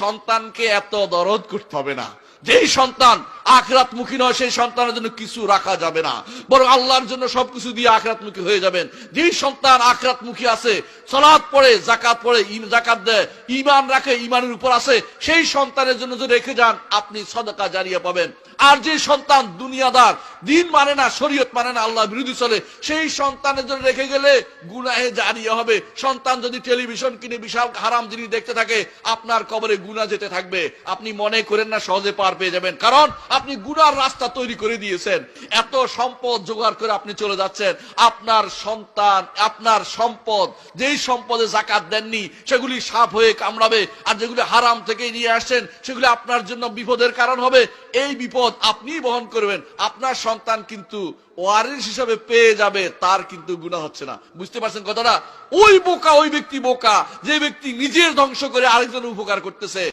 সন্তানকে এত দরদ করতে হবে না। যেই সন্তান আখিরাতমুখী নয় সেই সন্তানের জন্য কিছু রাখা যাবে না, বরং আল্লাহর জন্য সবকিছু দিয়ে আখিরাতমুখী হয়ে যাবেন। যেই সন্তান আখিরাতমুখী আছে, সালাত পড়ে, যাকাত পড়ে, যাকাত দেয়, ঈমান রাখে, ঈমানের উপর আছে, সেই সন্তানের জন্য যদি রেখে যান আপনি সদকা জারিয়া পাবেন। আর যে সন্তান দুনিয়াদার, দিন মানে না, শরীয়ত মানে না, আল্লাহ বিরোধী চলে, সেই সন্তানের জন্য রেখে গেলে গুনাহে জারিয়া হবে। সন্তান যদি টেলিভিশন কিনে বিশাল হারাম জিনিস দেখতে থাকে, আপনার কবরে গুনাহ যেতে থাকবে। আপনি মনে করেন না সহজে পার পেয়ে যাবেন, কারণ আপনি গুনার রাস্তা তৈরি করে দিয়েছেন। এত সম্পদ জোগাড় করে আপনি চলে যাচ্ছেন, আপনার সন্তান, আপনার সম্পদ, যেই সম্পদে যাকাত দেননি সেগুলি সাপ হয়ে কামড়াবে, আর যেগুলি হারাম থেকে নিয়ে আসছেন সেগুলি আপনার জন্য বিপদের কারণ হবে। এই বিপদ আপনি বহন করবেন, আপনার সন্তান কিন্তু ওয়ারিস হিসাবে পেয়ে যাবে, তার কিন্তু গুনাহ হচ্ছে না। বুঝতে পারছেন কথাটা? ওই বোকা, ওই ব্যক্তি বোকা যে ব্যক্তি নিজের ধ্বংস করে আরেকজনের উপকার করতেছে।